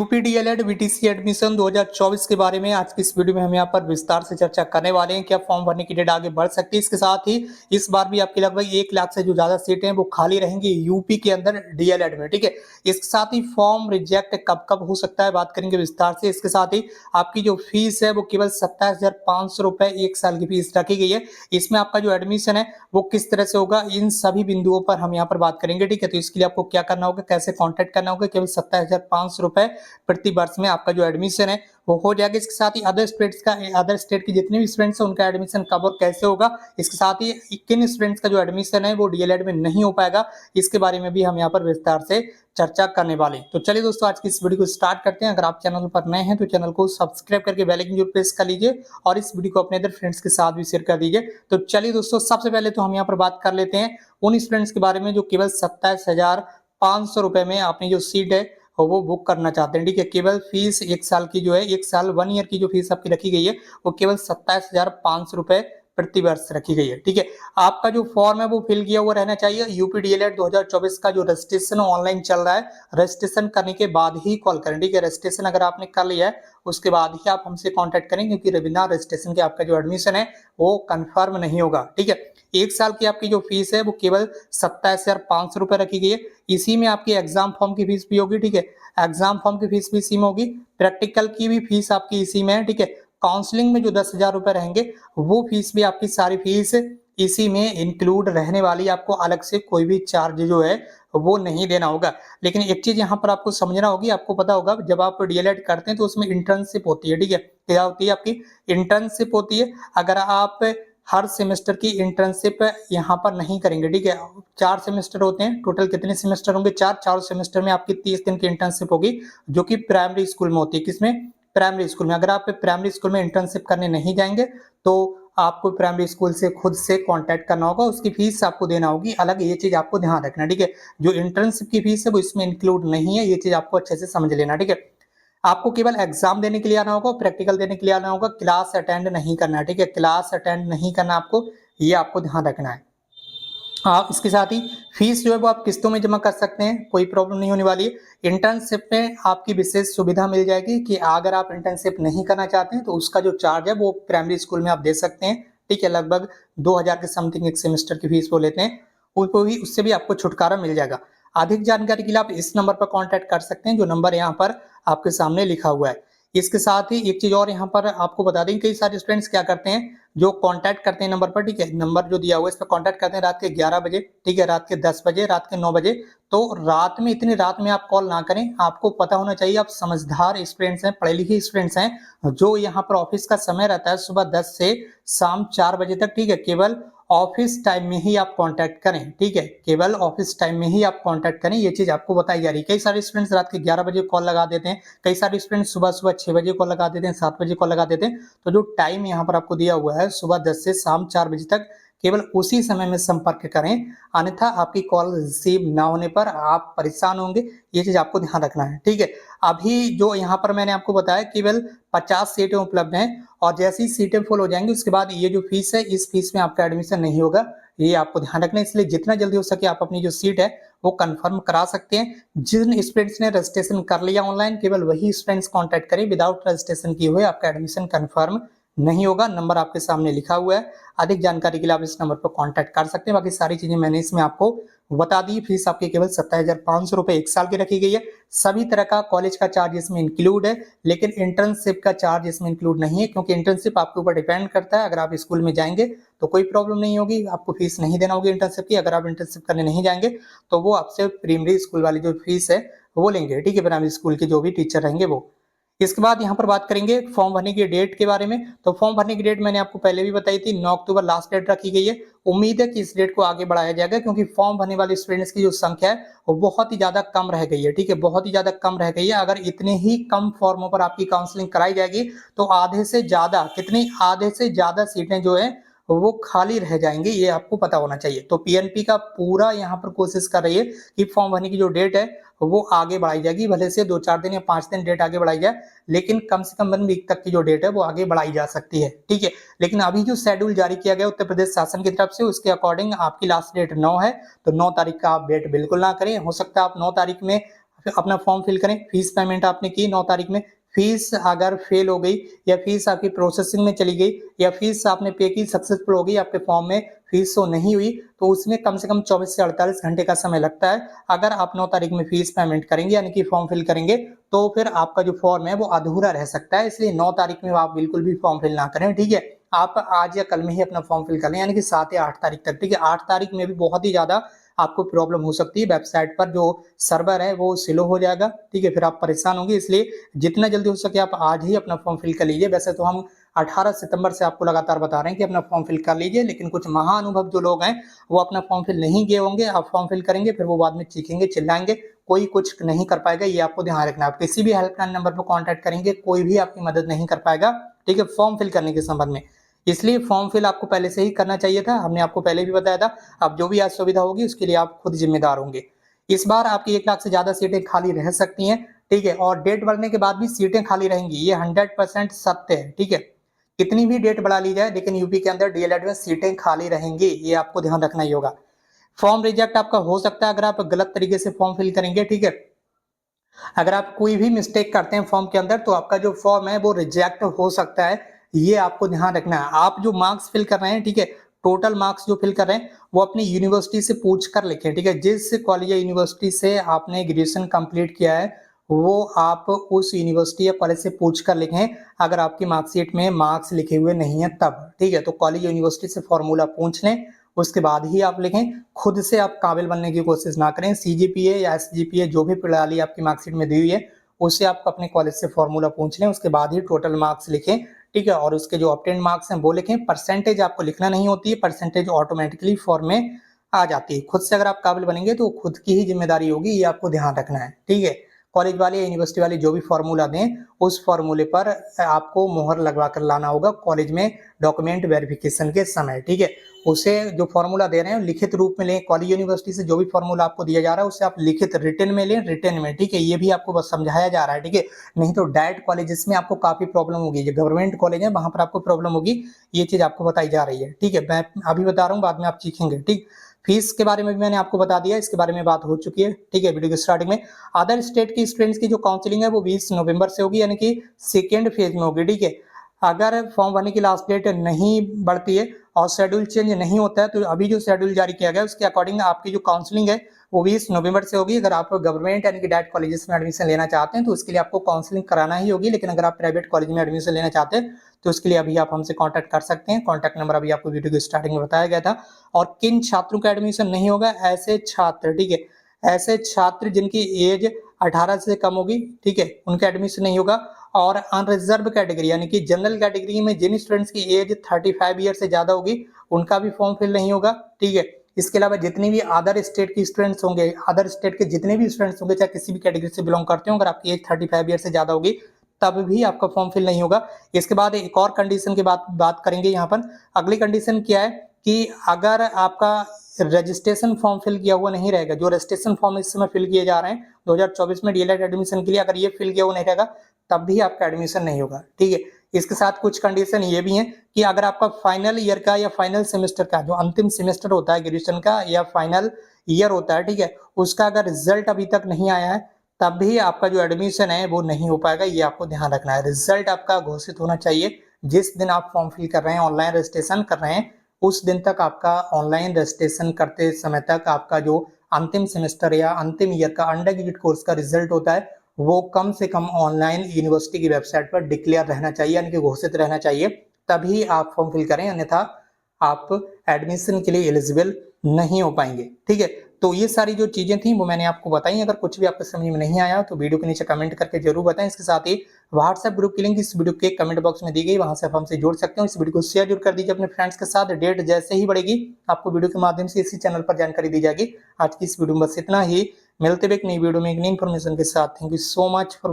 UP DElEd VTC admission 2024 के बारे में आज की इस वीडियो में हम यहाँ पर विस्तार से चर्चा करने वाले हैं। क्या फॉर्म भरने की डेट आगे बढ़ सकती है? इसके साथ ही इस बार भी आपकी लगभग 1 लाख से जो ज्यादा सीटें हैं वो खाली रहेंगी यूपी के अंदर डीएलएड में। ठीक है, इसके साथ ही फॉर्म रिजेक्ट कब कब हो सकता है बात करेंगे विस्तार से। इसके साथ ही आपकी जो फीस है वो केवल 27,500 रुपए 1 साल की फीस रखी गई है। इसमें आपका जो एडमिशन है वो किस तरह से होगा, इन सभी बिंदुओं पर हम यहाँ पर बात करेंगे। ठीक है, तो इसके लिए आपको क्या करना होगा, कैसे कॉन्टेक्ट करना होगा, केवल 27,500 रुपए प्रति वर्ष में आपका जो एडमिशन है वो हो जाएगा। इसके साथ ही अदर स्टेट के जितने भी स्टूडेंट्स हैं उनका एडमिशन कब और कैसे होगा, इसके साथ ही किन स्टूडेंट्स का जो एडमिशन है वो डीएलएड में नहीं हो पाएगा, इसके बारे में भी हम यहाँ पर विस्तार से चर्चा करने वाले हैं। तो चलिए दोस्तों, आज की इस वीडियो को स्टार्ट करते हैं। अगर आप चैनल पर नए हैं तो चैनल को सब्सक्राइब करके बेल आइकन जरूर प्रेस कर लीजिए और इस वीडियो को अपने अदर फ्रेंड्स के साथ भी शेयर कर दीजिए। तो चलिए दोस्तों, सबसे पहले तो हम यहाँ पर बात कर लेते हैं उन स्टूडेंट्स के बारे में जो केवल 27,500 रुपए में अपनी जो सीट है वो बुक करना चाहते हैं। ठीक है, केवल फीस 1 साल की जो है, 1 साल 1 ईयर की जो फीस आपकी रखी गई है वो केवल 27,500 रुपए प्रति वर्ष रखी गई है। ठीक है, आपका जो फॉर्म है वो फिल किया हुआ रहना चाहिए। यूपी डीएलएड 2024 का जो रजिस्ट्रेशन ऑनलाइन चल रहा है, रजिस्ट्रेशन करने के बाद ही कॉल करें। ठीक है, रजिस्ट्रेशन अगर आपने कर लिया है उसके बाद ही आप हमसे कांटेक्ट करें, क्योंकि बिना रजिस्ट्रेशन के आपका जो एडमिशन है वो कंफर्म नहीं होगा। ठीक है, 1 साल की आपकी जो फीस है वो केवल 27,500 रुपए रखी गई है। इसी में आपकी एग्जाम फॉर्म की फीस भी होगी। ठीक है, एग्जाम फॉर्म की फीस भी इसी में होगी, प्रैक्टिकल की भी फीस आपकी इसी में है। ठीक है, काउंसलिंग में जो 10,000 रुपए रहेंगे वो फीस भी आपकी सारी फीस इसी में इंक्लूड रहने वाली, आपको अलग से कोई भी चार्ज जो है वो नहीं देना होगा। लेकिन एक चीज यहाँ पर आपको समझना होगी, आपको पता होगा जब आप डीएलएड करते हैं तो उसमें इंटर्नशिप होती है। ठीक है, क्या होती है आपकी इंटर्नशिप होती है। अगर आप हर सेमेस्टर की इंटर्नशिप यहाँ पर नहीं करेंगे, ठीक है, 4 सेमेस्टर होते हैं टोटल, कितने सेमेस्टर होंगे, 4 सेमेस्टर में आपकी 30 दिन की इंटर्नशिप होगी, जो कि प्राइमरी स्कूल में होती है। किसमें? प्राइमरी स्कूल में। अगर आप प्राइमरी स्कूल में इंटर्नशिप करने नहीं जाएंगे तो आपको प्राइमरी स्कूल से खुद से कांटेक्ट करना होगा, उसकी फीस आपको देना होगी अलग, ये चीज आपको ध्यान रखना। ठीक है, जो इंटर्नशिप की फीस है वो इसमें इंक्लूड नहीं है, ये चीज आपको अच्छे से समझ लेना। ठीक है, आपको केवल एग्जाम देने के लिए आना होगा, प्रैक्टिकल देने के लिए आना होगा, क्लास अटेंड नहीं करना है। ठीक है, क्लास अटेंड नहीं करना आपको, ये आपको ध्यान रखना है। आप इसके साथ ही फीस जो है वो आप किस्तों में जमा कर सकते हैं, कोई प्रॉब्लम नहीं होने वाली है। इंटर्नशिप में आपकी विशेष सुविधा मिल जाएगी कि अगर आप इंटर्नशिप नहीं करना चाहते हैं तो उसका जो चार्ज है वो प्राइमरी स्कूल में आप दे सकते हैं। ठीक है, लगभग 2,000 के समथिंग एक सेमेस्टर की फीस वो लेते हैं, उससे भी आपको छुटकारा मिल जाएगा। अधिक जानकारी के लिए आप इस नंबर पर कॉन्टेक्ट कर सकते हैं, जो नंबर यहाँ पर आपके सामने लिखा हुआ है। इसके साथ ही एक चीज और यहाँ पर आपको बता दें, कई सारे स्टूडेंट्स क्या करते हैं, जो कांटेक्ट करते हैं नंबर पर, ठीक है, नंबर जो दिया हुआ है इस पर कांटेक्ट करते हैं रात के 11 बजे, ठीक है, रात के 10 बजे, रात के 9 बजे। तो रात में, इतनी रात में आप कॉल ना करें। आपको पता होना चाहिए आप समझदार स्टूडेंट्स हैं, पढ़े लिखे स्टूडेंट्स हैं। जो यहाँ पर ऑफिस का समय रहता है सुबह 10 से शाम 4 बजे तक, ठीक है, केवल ऑफिस टाइम में ही आप कांटेक्ट करें। ठीक है, केवल ऑफिस टाइम में ही आप कांटेक्ट करें, ये चीज आपको बताई जा रही है। कई सारे स्टूडेंट्स रात के 11 बजे कॉल लगा देते हैं, कई सारे स्टूडेंट्स सुबह सुबह 6 बजे कॉल लगा देते हैं, 7 बजे कॉल लगा देते हैं। तो जो टाइम यहाँ पर आपको दिया हुआ है सुबह 10 से शाम 4 बजे तक, केवल उसी समय में संपर्क करें, अन्यथा आपकी कॉल रिसीव ना होने पर आप परेशान होंगे, ये चीज आपको ध्यान रखना है। ठीक है, अभी जो यहाँ पर मैंने आपको बताया केवल 50 सीटें उपलब्ध हैं, और जैसी सीटें फुल हो जाएंगी उसके बाद ये जो फीस है, इस फीस में आपका एडमिशन नहीं होगा, ये आपको ध्यान रखना है। इसलिए जितना जल्दी हो सके आप अपनी जो सीट है वो कंफर्म करा सकते हैं। जिन स्टूडेंट्स ने रजिस्ट्रेशन कर लिया ऑनलाइन, केवल वही स्टूडेंट्स कांटेक्ट करें, विदाउट रजिस्ट्रेशन किए हुए आपका एडमिशन कंफर्म नहीं होगा। नंबर आपके सामने लिखा हुआ है, अधिक जानकारी के लिए आप इस नंबर पर कांटेक्ट कर सकते हैं। बाकी सारी चीजें मैंने इसमें आपको बता दी। फीस आपकी केवल 27,500 रुपए 1 साल की रखी गई है। सभी तरह का कॉलेज का चार्ज इसमें इंक्लूड है, लेकिन इंटर्नशिप का चार्ज इसमें इंक्लूड नहीं है, क्योंकि इंटर्नशिप आपके ऊपर डिपेंड करता है। अगर आप स्कूल में जाएंगे तो कोई प्रॉब्लम नहीं होगी, आपको फीस नहीं देना होगी इंटर्नशिप की। अगर आप इंटर्नशिप करने नहीं जाएंगे तो वो आपसे प्राइमरी स्कूल वाली जो फीस है वो लेंगे। ठीक है, प्राइमरी स्कूल के जो भी टीचर रहेंगे वो। इसके बाद यहाँ पर बात करेंगे फॉर्म भरने की डेट के बारे में। तो फॉर्म भरने की डेट मैंने आपको पहले भी बताई थी, 9 अक्टूबर लास्ट डेट रखी गई है। उम्मीद है कि इस डेट को आगे बढ़ाया जाएगा, क्योंकि फॉर्म भरने वाले स्टूडेंट्स की जो संख्या है वो बहुत ही ज्यादा कम रह गई है। ठीक है, बहुत ही ज्यादा कम रह गई है। अगर इतने ही कम फॉर्मों पर आपकी काउंसलिंग कराई जाएगी तो आधे से ज्यादा, कितनी, आधे से ज्यादा सीटें जो है वो खाली रह जाएंगी, ये आपको पता होना चाहिए। तो पीएनपी का पूरा यहाँ पर कोशिश कर रही है कि फॉर्म भरने की जो डेट है वो आगे बढ़ाई जाएगी, भले से 2-4 दिन या 5 दिन डेट आगे बढ़ाई जाए, लेकिन कम से कम 1 वीक तक की जो डेट है वो आगे बढ़ाई जा सकती है। ठीक है, लेकिन अभी जो शेड्यूल जारी किया गया उत्तर प्रदेश शासन की तरफ से, उसके अकॉर्डिंग आपकी लास्ट डेट 9 है, तो 9 तारीख का आप वेट बिल्कुल ना करें। हो सकता है आप 9 तारीख में अपना फॉर्म फिल करें। फीस पेमेंट आपने की 9 तारीख में, फीस अगर फेल हो गई या फीस आपकी प्रोसेसिंग में चली गई या फीस आपने पे की सक्सेसफुल हो गई, आपके फॉर्म में फीस शो नहीं हुई, तो उसमें कम से कम 24 से 48 घंटे का समय लगता है। अगर आप 9 तारीख में फीस पेमेंट करेंगे यानी कि फॉर्म फिल करेंगे, तो फिर आपका जो फॉर्म है वो अधूरा रह सकता है। इसलिए 9 तारीख में आप बिल्कुल भी फॉर्म फिल ना करें, ठीक है। आप आज या कल में ही अपना फॉर्म फिल कर लें, यानी कि 7 या 8 तारीख तक, ठीक है। 8 तारीख में भी बहुत ही ज्यादा आपको प्रॉब्लम हो सकती है, वेबसाइट पर जो सर्वर है वो स्लो हो जाएगा, ठीक है, फिर आप परेशान होंगे। इसलिए जितना जल्दी हो सके आप आज ही अपना फॉर्म फिल कर लीजिए। वैसे तो हम 18 सितंबर से आपको लगातार बता रहे हैं कि अपना फॉर्म फिल कर लीजिए, लेकिन कुछ महाअनुभव जो लोग हैं वो अपना फॉर्म फिल नहीं किए होंगे। आप फॉर्म फिल करेंगे फिर वो बाद में चीखेंगे, चिल्लाएंगे, कोई कुछ नहीं कर पाएगा, ये आपको ध्यान रखना है। आप किसी भी हेल्पलाइन नंबर पर कॉन्टैक्ट करेंगे, कोई भी आपकी मदद नहीं कर पाएगा, ठीक है, फॉर्म फिल करने के संबंध में। इसलिए फॉर्म फिल आपको पहले से ही करना चाहिए था, हमने आपको पहले भी बताया था। अब जो भी असुविधा होगी उसके लिए आप खुद जिम्मेदार होंगे। इस बार आपकी 1 लाख से ज्यादा सीटें खाली रह सकती हैं, ठीक है, और डेट बढ़ने के बाद भी सीटें खाली रहेंगी, ये 100% सत्य है, ठीक है। कितनी भी डेट बढ़ा ली जाए लेकिन यूपी के अंदर डीएलएड में सीटें खाली रहेंगी, ये आपको ध्यान रखना ही होगा। फॉर्म रिजेक्ट आपका हो सकता है अगर आप गलत तरीके से फॉर्म फिल करेंगे, ठीक है। अगर आप कोई भी मिस्टेक करते हैं फॉर्म के अंदर तो आपका जो फॉर्म है वो रिजेक्ट हो सकता है, ये आपको ध्यान रखना है। आप जो मार्क्स फिल कर रहे हैं, ठीक है, टोटल मार्क्स जो फिल कर रहे हैं वो अपनी यूनिवर्सिटी से पूछ कर लिखें, ठीक है। जिस कॉलेज या यूनिवर्सिटी से आपने ग्रेजुएशन कंप्लीट किया है वो आप उस यूनिवर्सिटी या कॉलेज से पूछ कर लिखें, अगर आपकी मार्कशीट में मार्क्स लिखे हुए नहीं है तब, ठीक है। तो कॉलेज यूनिवर्सिटी से फॉर्मूला पूछ लें, उसके बाद ही आप लिखें। खुद से आप काबिल बनने की कोशिश ना करें। सीजीपीए या एसजीपीए जो भी प्रणाली आपकी मार्कशीट में दी हुई है उससे आप अपने कॉलेज से फॉर्मूला पूछ लें, उसके बाद ही टोटल मार्क्स लिखें, ठीक है। और उसके जो ऑब्टेन मार्क्स हैं वो लिखें। परसेंटेज आपको लिखना नहीं होती है, परसेंटेज ऑटोमेटिकली फॉर्म में आ जाती है। खुद से अगर आप काबिल बनेंगे तो खुद की ही जिम्मेदारी होगी, ये आपको ध्यान रखना है, ठीक है। कॉलेज वाले या यूनिवर्सिटी वाले जो भी फॉर्मूला दें उस फॉर्मूले पर आपको मोहर लगवा कर लाना होगा कॉलेज में डॉक्यूमेंट वेरिफिकेशन के समय, ठीक है। उसे जो फॉर्मूला दे रहे हैं लिखित रूप में लें। कॉलेज यूनिवर्सिटी से जो भी फॉर्मूला आपको दिया जा रहा है उसे आप लिखित रिटन में लें, रिटन में, ठीक है। ये भी आपको बस समझाया जा रहा है, ठीक है। नहीं तो डायरेक्ट कॉलेजेस में आपको काफी प्रॉब्लम होगी, जो गवर्नमेंट कॉलेज है वहां पर आपको प्रॉब्लम होगी, ये चीज आपको बताई जा रही है, ठीक है। मैं अभी बता रहा हूँ, बाद में आप सीखेंगे, ठीक। फीस के बारे में भी मैंने आपको बता दिया, इसके बारे में बात हो चुकी है, ठीक है, वीडियो के स्टार्टिंग में। अदर स्टेट की स्टूडेंट्स की जो काउंसलिंग है वो 20 नवंबर से होगी, यानी कि सेकेंड फेज में होगी, ठीक है। अगर फॉर्म भरने की लास्ट डेट नहीं बढ़ती है और शेड्यूल चेंज नहीं होता है तो अभी जो शेड्यूल जारी किया गया है उसके अकॉर्डिंग आपकी जो काउंसलिंग है वो 20 नवंबर से होगी। अगर आप गवर्नमेंट यानी कि डायरेक्ट कॉलेजेस में एडमिशन लेना चाहते हैं तो उसके लिए आपको काउंसलिंग कराना ही होगी, लेकिन अगर आप प्राइवेट कॉलेज में एडमिशन लेना चाहते हैं तो उसके लिए अभी आप हमसे कांटेक्ट कर सकते हैं। कांटेक्ट नंबर अभी आपको वीडियो की स्टार्टिंग में बताया गया था। और किन छात्रों का एडमिशन नहीं होगा? ऐसे छात्र, ठीक है, ऐसे छात्र जिनकी एज 18 से कम होगी, ठीक है, उनका एडमिशन नहीं होगा। और अनरिजर्व कैटेगरी यानी कि जनरल कैटेगरी में जिन स्टूडेंट्स की एज 35 ईयर से ज्यादा होगी उनका भी फॉर्म फिल नहीं होगा, ठीक है। इसके अलावा जितनी भी अदर स्टेट की स्टूडेंट्स होंगे, अदर स्टेट के जितने भी स्टूडेंट्स होंगे, चाहे किसी भी कैटेगरी से बिलोंग करते हो, अगर आपकी एज 35 ईयर से ज्यादा होगी तब भी आपका फॉर्म फिल नहीं होगा। इसके बाद एक और कंडीशन की बात करेंगे यहाँ पर। अगली कंडीशन क्या है कि अगर आपका रजिस्ट्रेशन फॉर्म फिल किया हुआ नहीं रहेगा, जो रजिस्ट्रेशन फॉर्म इस समय फिल किए जा रहे हैं 2024 में डीएलएड एडमिशन के लिए, अगर ये फिल किया हुआ नहीं रहेगा तब भी आपका एडमिशन नहीं होगा, ठीक है। इसके साथ कुछ कंडीशन ये भी हैं कि अगर आपका फाइनल ईयर का या फाइनल सेमेस्टर का, जो अंतिम सेमेस्टर होता है ग्रेजुएशन का या फाइनल ईयर होता है, ठीक है, उसका अगर रिजल्ट अभी तक नहीं आया है तब भी आपका जो एडमिशन है वो नहीं हो पाएगा, ये आपको ध्यान रखना है। रिजल्ट आपका घोषित होना चाहिए जिस दिन आप फॉर्म फिल कर रहे हैं, ऑनलाइन रजिस्ट्रेशन कर रहे हैं, उस दिन तक आपका ऑनलाइन रजिस्ट्रेशन करते समय तक आपका जो अंतिम सेमेस्टर या अंतिम ईयर का अंडर ग्रेजुएट कोर्स का रिजल्ट होता है वो कम से कम ऑनलाइन यूनिवर्सिटी की वेबसाइट पर डिक्लेयर रहना चाहिए, यानी कि घोषित रहना चाहिए, तभी आप फॉर्म फिल करें, अन्यथा आप एडमिशन के लिए एलिजिबल नहीं हो पाएंगे, ठीक है। तो ये सारी जो चीजें थी वो मैंने आपको बताई। अगर कुछ भी आपको समझ में नहीं आया तो वीडियो के नीचे कमेंट करके जरूर बताएं। इसके साथ ही व्हाट्सएप ग्रुप की लिंक इस वीडियो के कमेंट बॉक्स में दी गई, वहां से आप हमसे जुड़ सकते हो। इस वीडियो को शेयर जरूर कर दीजिए अपने फ्रेंड्स के साथ। डेट जैसे ही बढ़ेगी आपको वीडियो के माध्यम से इसी चैनल पर जानकारी दी जाएगी। आज की इस वीडियो में बस इतना ही, मिलते हुए एक नई वीडियो में एक नई इन्फॉर्मेशन के साथ। Thank you so much for